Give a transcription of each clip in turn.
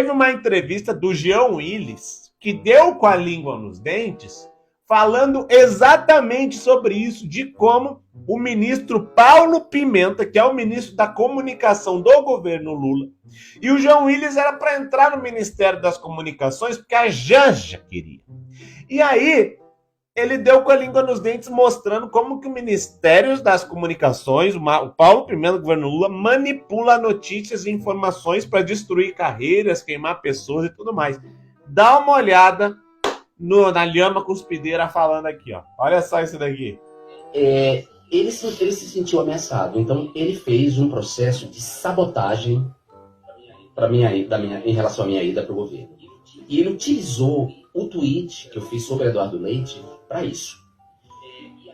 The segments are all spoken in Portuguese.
teve uma entrevista do Jean Willis, que deu com a língua nos dentes, falando exatamente sobre isso, de como o ministro Paulo Pimenta, que é o ministro da comunicação do governo Lula, e o Jean Willis era para entrar no Ministério das Comunicações, porque a Janja queria. E aí, ele deu com a língua nos dentes, mostrando como que o Ministério das Comunicações, o Paulo Pimenta, do governo Lula, manipula notícias e informações para destruir carreiras, queimar pessoas e tudo mais. Dá uma olhada na Lhama Cuspideira falando aqui, ó. Olha só isso daqui. Ele se sentiu ameaçado, então ele fez um processo de sabotagem em relação à minha ida para o governo. E ele utilizou o tweet que eu fiz sobre Eduardo Leite para isso.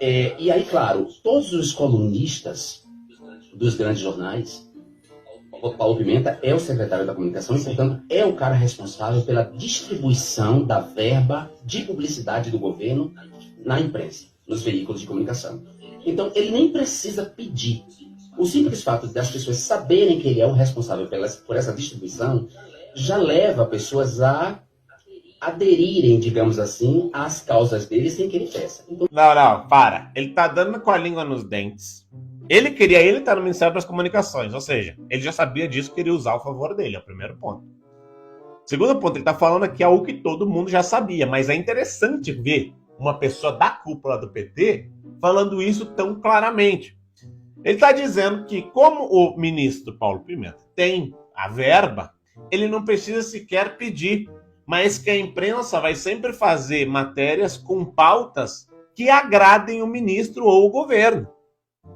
E aí, claro, todos os colunistas dos grandes jornais, o Paulo Pimenta é o secretário da comunicação e, portanto, é o cara responsável pela distribuição da verba de publicidade do governo na imprensa, nos veículos de comunicação. Então, ele nem precisa pedir. O simples fato das pessoas saberem que ele é o responsável por essa distribuição já leva pessoas a aderirem, digamos assim, às causas dele sem que ele peça. Então... Não, para. Ele tá dando com a língua nos dentes. Ele estar no Ministério das Comunicações, ou seja, ele já sabia disso, queria usar o favor dele, é o primeiro ponto. Segundo ponto, ele tá falando aqui algo que todo mundo já sabia, mas é interessante ver uma pessoa da cúpula do PT falando isso tão claramente. Ele está dizendo que, como o ministro Paulo Pimenta tem a verba, ele não precisa sequer pedir, mas que a imprensa vai sempre fazer matérias com pautas que agradem o ministro ou o governo.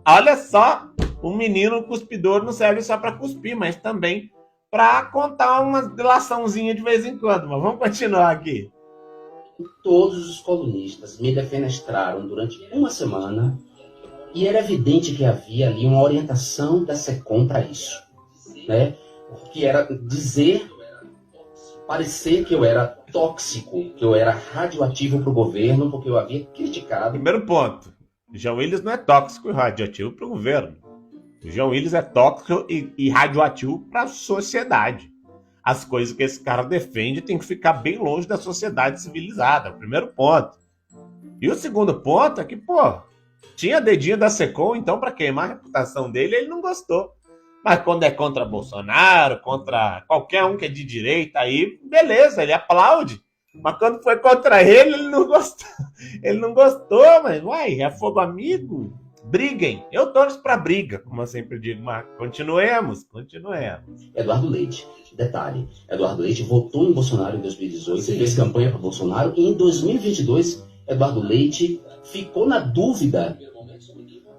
Olha só, o menino cuspidor não serve só para cuspir, mas também para contar uma delaçãozinha de vez em quando. Mas vamos continuar aqui. Todos os colunistas me defenestraram durante uma semana e era evidente que havia ali uma orientação da SECOM para isso, né? Que era parecer que eu era tóxico, que eu era radioativo para o governo, porque eu havia criticado. Primeiro ponto, o Jean Willis não é tóxico e radioativo para o governo. O Jean Willis é tóxico e radioativo para a sociedade. As coisas que esse cara defende tem que ficar bem longe da sociedade civilizada. É o primeiro ponto. E o segundo ponto é que, tinha dedinho da SECOM, então, para queimar a reputação dele, ele não gostou. Mas quando é contra Bolsonaro, contra qualquer um que é de direita, aí, beleza, ele aplaude. Mas quando foi contra ele, ele não gostou. Ele não gostou, mas, é fogo amigo? Briguem. Eu torço pra briga, como eu sempre digo, mas continuemos. Eduardo Leite, detalhe, Eduardo Leite votou em Bolsonaro em 2018, fez campanha para Bolsonaro, e em 2022, Eduardo Leite ficou na dúvida,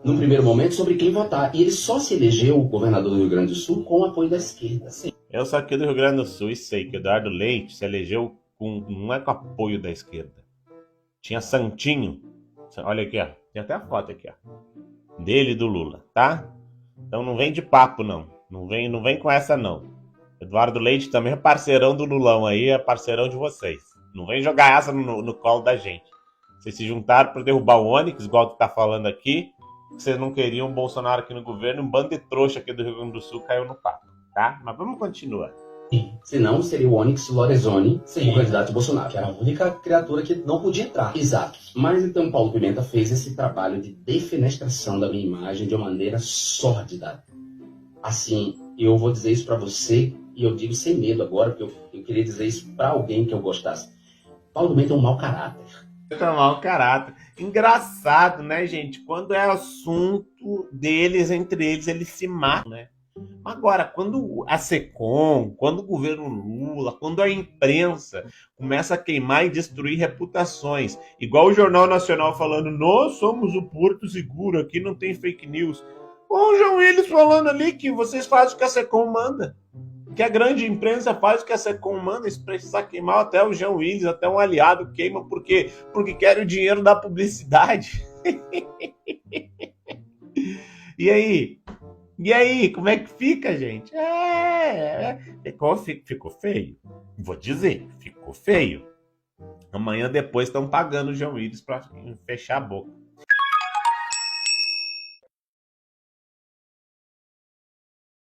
no primeiro momento, sobre quem votar. E ele só se elegeu governador do Rio Grande do Sul com o apoio da esquerda. Sim. Eu sou aqui do Rio Grande do Sul e sei que Eduardo Leite se elegeu não é com apoio da esquerda. Tinha Santinho. Olha aqui, ó. Tem até a foto aqui, ó. Dele e do Lula, tá? Então não vem de papo, não. Não vem com essa, não. Eduardo Leite também é parceirão do Lulão aí, é parceirão de vocês. Não vem jogar essa no colo da gente. Vocês se juntaram para derrubar o Onyx, igual tu tá falando aqui. Vocês não queriam o Bolsonaro aqui no governo, um bando de trouxa aqui do Rio Grande do Sul caiu no papo, tá? Mas vamos continuar. Senão seria o Onyx Lorenzoni o candidato de Bolsonaro. Que era a única criatura que não podia entrar. Exato. Mas então Paulo Pimenta fez esse trabalho de defenestração da minha imagem de uma maneira sórdida. Assim, eu vou dizer isso para você, e eu digo sem medo agora, porque eu queria dizer isso para alguém que eu gostasse. Paulo Pimenta é um mau caráter. Mau caráter. Engraçado, né, gente? Quando é assunto deles, entre eles se matam, né? Agora, quando a SECOM, quando o governo Lula, quando a imprensa começa a queimar e destruir reputações, igual o Jornal Nacional falando, nós somos o porto seguro, aqui não tem fake news. Ou o João Willis falando ali que vocês fazem o que a SECOM manda, que a grande imprensa faz o que a SECOM manda, se precisar queimar até o João Willis, até um aliado queima, porque querem o dinheiro da publicidade. E aí, como é que fica, gente? Ficou feio. Vou dizer, ficou feio. Amanhã depois estão pagando o João Willis para fechar a boca.